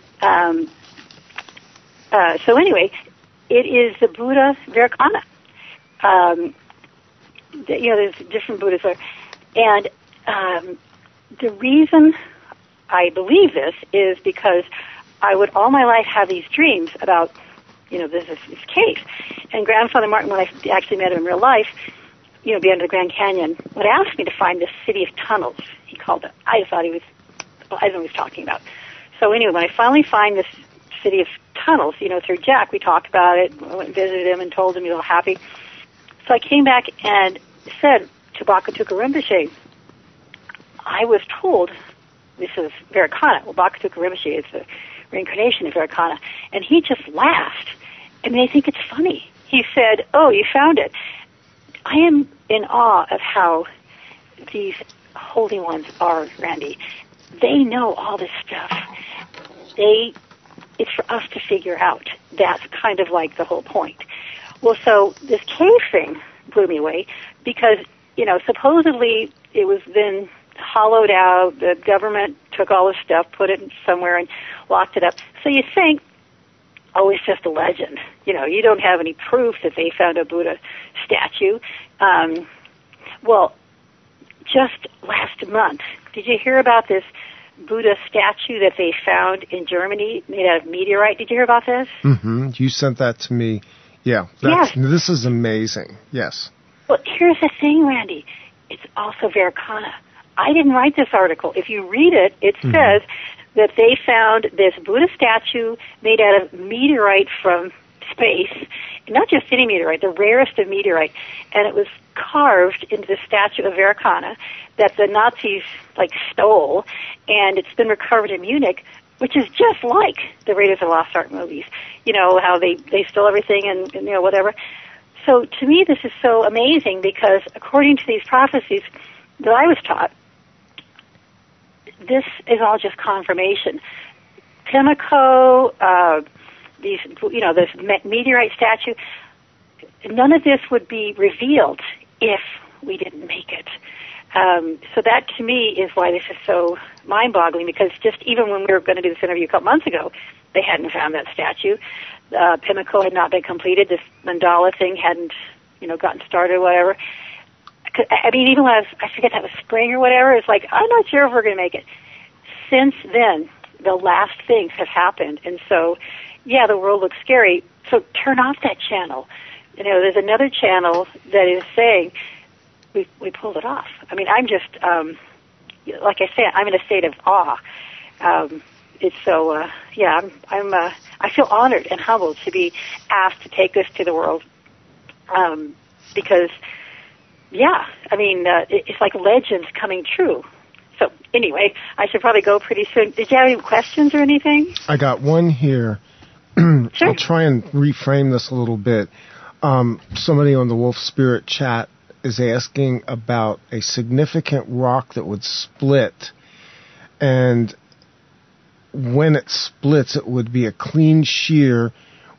so anyway, it is the Buddha Vairocana. There's different Buddhas there. And the reason I believe this is because I would all my life have these dreams about, this cave. And Grandfather Martin, when I actually met him in real life, be under the Grand Canyon, would ask me to find this city of tunnels, he called it. I just thought I didn't know what he was talking about. So anyway, when I finally find this city of tunnels, through Jack, we talked about it. I went and visited him and told him he was all happy. So I came back and said to Bakatuka Rinpoche, I was told this is Vairocana. Well, Bakatuka Rinpoche is the reincarnation of Vairocana. And he just laughed. I mean, I think it's funny. He said, oh, you found it. I am in awe of how these holy ones are, Randy. They know all this stuff. It's for us to figure out. That's kind of like the whole point. Well, so this cave thing blew me away because, supposedly it was then hollowed out. The government took all this stuff, put it somewhere, and locked it up. So you think, oh, it's just a legend. You don't have any proof that they found a Buddha statue. Well, just last month, did you hear about this Buddha statue that they found in Germany made out of meteorite? Did you hear about this? Mm-hmm. You sent that to me. Yeah. Yes. This is amazing. Yes. Well, here's the thing, Randy. It's also Vairocana. I didn't write this article. If you read it, it says that they found this Buddha statue made out of meteorite from space, not just any meteorite, the rarest of meteorite, and it was carved into the statue of Vairocana that the Nazis stole, and it's been recovered in Munich, which is just like the Raiders of the Lost Ark movies. How they stole everything and whatever. So to me, this is so amazing because according to these prophecies that I was taught, this is all just confirmation. Pimlico, this meteorite statue, none of this would be revealed if we didn't make it. So that to me is why this is so mind-boggling, because just even when we were going to do this interview a couple months ago, they hadn't found that statue. Pimlico had not been completed. This mandala thing hadn't, gotten started or whatever. I mean, even when I forget that was spring or whatever, it's like, I'm not sure if we're going to make it. Since then, the last things have happened. And so, yeah, the world looks scary. So turn off that channel. There's another channel that is saying, we pulled it off. I mean, I'm just like I say, I'm in a state of awe. It's so, I feel honored and humbled to be asked to take this to the world, because, it's like legends coming true. So anyway, I should probably go pretty soon. Did you have any questions or anything? I got one here. Sure. I'll try and reframe this a little bit. Somebody on the Wolf Spirit chat is asking about a significant rock that would split, and when it splits, it would be a clean shear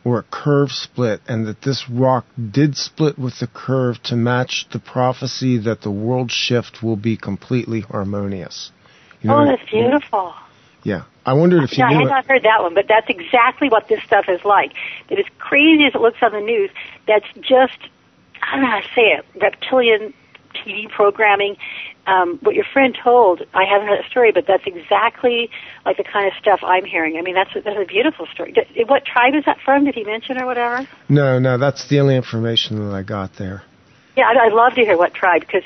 or a curve split, and that this rock did split with the curve to match the prophecy that the world shift will be completely harmonious. That's beautiful. Yeah. I wondered if you knew I had not heard that one, but that's exactly what this stuff is like. That as crazy as it looks on the news, that's just, I don't know how to say it, reptilian TV programming. What your friend told, I haven't heard the story, but that's exactly like the kind of stuff I'm hearing. I mean, that's a beautiful story. What tribe is that from? Did he mention or whatever? No, that's the only information that I got there. Yeah, I'd love to hear what tribe, because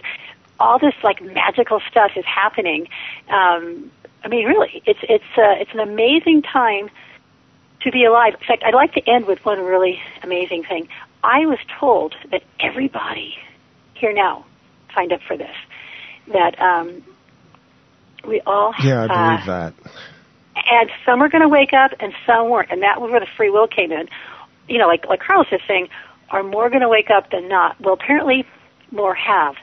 all this like magical stuff is happening. Really, it's an amazing time to be alive. In fact, I'd like to end with one really amazing thing. I was told that everybody here now signed up for this. That we all I believe that. And some are going to wake up and some weren't, and that was where the free will came in. Like Carlos is saying, are more going to wake up than not? Well, apparently more have,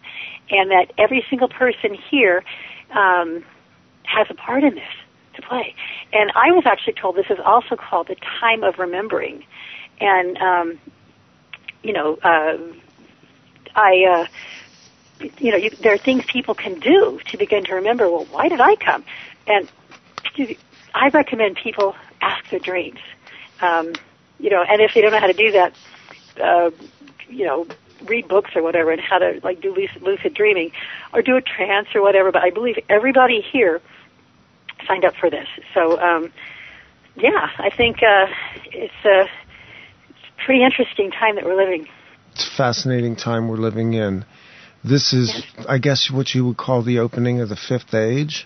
and that every single person here has a part in this to play. And I was actually told this is also called the time of remembering, and there are things people can do to begin to remember, well, why did I come? And I recommend people ask their dreams. And if they don't know how to do that, read books or whatever and how to do lucid dreaming or do a trance or whatever. But I believe everybody here signed up for this. So, I think it's a pretty interesting time that we're living. It's a fascinating time we're living in. This is, I guess, what you would call the opening of the fifth age?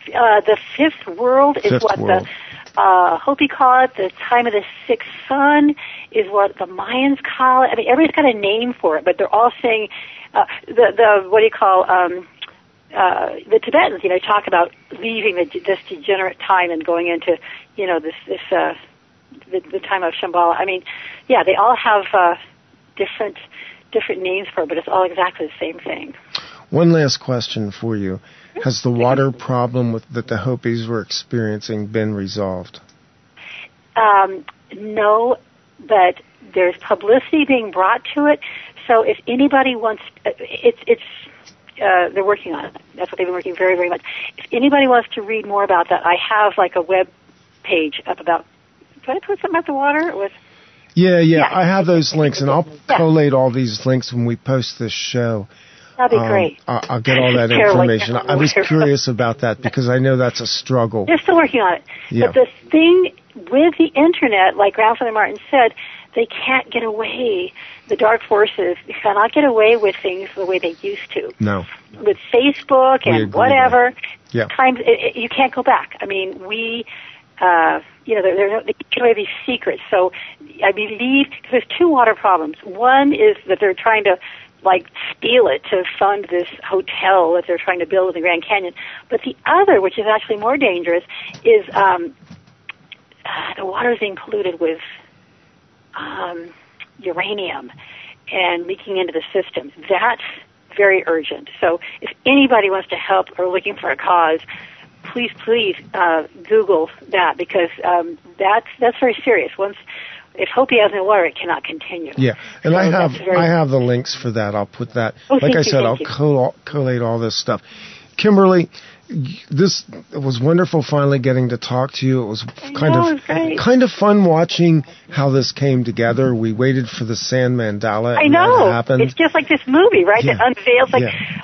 The fifth world is what the Hopi call it. The time of the sixth sun is what the Mayans call it. I mean, everybody's got a name for it, but they're all saying the Tibetans, talk about leaving this degenerate time and going into, the time of Shambhala. I mean, they all have different names for it, but it's all exactly the same thing. One last question for you. Has the water problem that the Hopis were experiencing been resolved? No, but there's publicity being brought to it. So if anybody wants, they're working on it. That's what they've been working very, very much. If anybody wants to read more about that, I have a web page up about. Did I put something about the water? Yeah. I have those links, and I'll collate all these links when we post this show. That'd be great. I'll get all that information. I was curious about that because I know that's a struggle. They're still working on it. Yeah. But the thing with the Internet, like Grandfather Martin said, they can't get away. The dark forces cannot get away with things the way they used to. No. With Facebook and whatever, times you can't go back. I mean, they get away these secrets. So I believe there's two water problems. One is that they're trying to steal it to fund this hotel that they're trying to build in the Grand Canyon. But the other, which is actually more dangerous, is the water is being polluted with uranium and leaking into the system. That's very urgent. So if anybody wants to help or looking for a cause, please Google that, because that's very serious. If Hopi has no water, it cannot continue. Yeah, and so I have the links for that. I'll put that. I'll collate all this stuff. Kymberlee, it was wonderful finally getting to talk to you. It was kind of fun watching how this came together. We waited for the sand mandala. I know. It happened. It's just like this movie, right? That unveils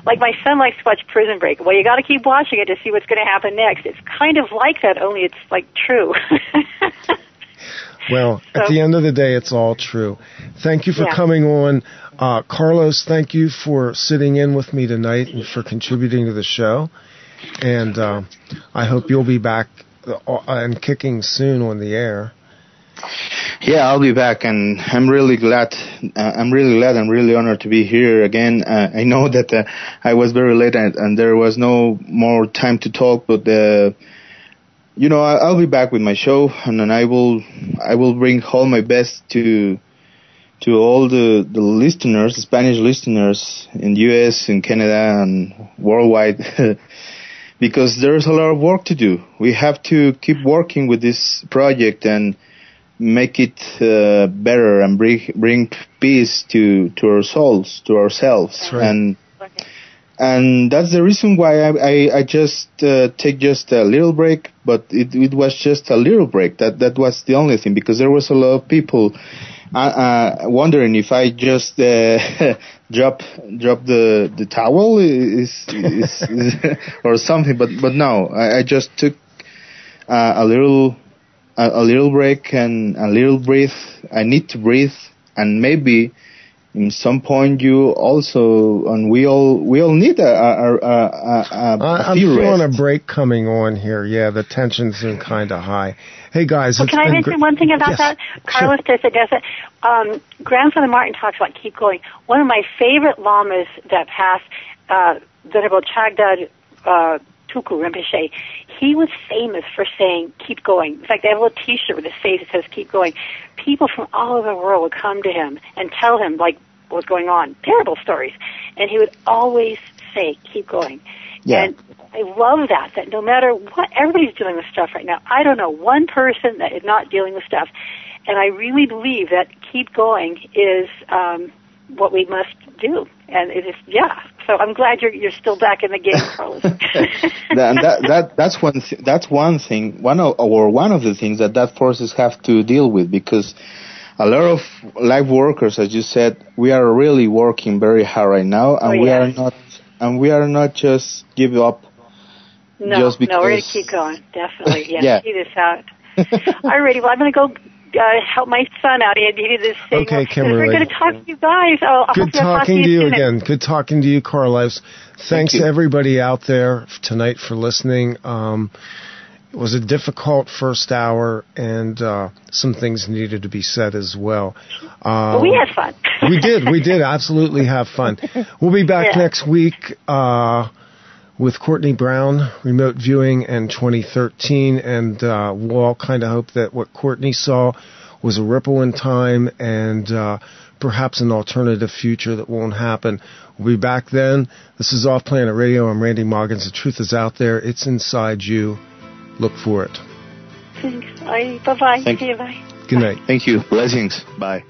like my son likes to watch Prison Break. Well, you got to keep watching it to see what's going to happen next. It's kind of like that, only it's true. Well, at the end of the day, it's all true. Thank you for coming on. Carlos, thank you for sitting in with me tonight and for contributing to the show. And I hope you'll be back and kicking soon on the air. Yeah, I'll be back, and I'm really glad. I'm really honored to be here again. I know that I was very late and there was no more time to talk, but I'll be back with my show, and then I will bring all my best to all the listeners, the Spanish listeners in U.S., in Canada, and worldwide, because there's a lot of work to do. We have to keep working with this project and make it better and bring peace to our souls, to ourselves. Right. And that's the reason why I just take just a little break, but it was just a little break. That was the only thing, because there was a lot of people wondering if I just drop the towel is or something. But no, I just took a little break and a little breathe. I need to breathe, and maybe in some point you also, and we all need I'm feeling a break coming on here. Yeah, the tension's been kind of high. Hey guys, can I mention one thing about that? Carlos does it. Grandfather Martin talks about keep going. One of my favorite lamas that passed, Venerable Chagdad Tuku Rinpoche, he was famous for saying, keep going. In fact, they have a little T-shirt with his face that says, keep going. People from all over the world would come to him and tell him, like, what's going on. Terrible stories. And he would always say, keep going. Yeah. And I love that no matter what, everybody's dealing with stuff right now. I don't know one person that is not dealing with stuff. And I really believe that keep going is what we must do. And it is, So I'm glad you're still back in the game, Carlos. That's one thing. One of the things that forces have to deal with, because a lot of live workers, as you said, we are really working very hard right now, and we are not just give up. No, just because, we're going to keep going. Definitely, see this out. All righty, well, I'm going to go help my son out. He did this thing. Okay, Kymberlee. We're going to talk to you guys. Good talking to you again. Good talking to you, Carlos. Thanks everybody out there tonight for listening. It was a difficult first hour, and some things needed to be said as well. We had fun. We did absolutely have fun. We'll be back next week with Courtney Brown, remote viewing in 2013, and we'll all kind of hope that what Courtney saw was a ripple in time and perhaps an alternative future that won't happen. We'll be back then. This is Offplanet Radio. I'm Randy Moggins. The truth is out there. It's inside you. Look for it. Thanks. Bye-bye. See you. Bye. Good night. Thank you. Blessings. Bye.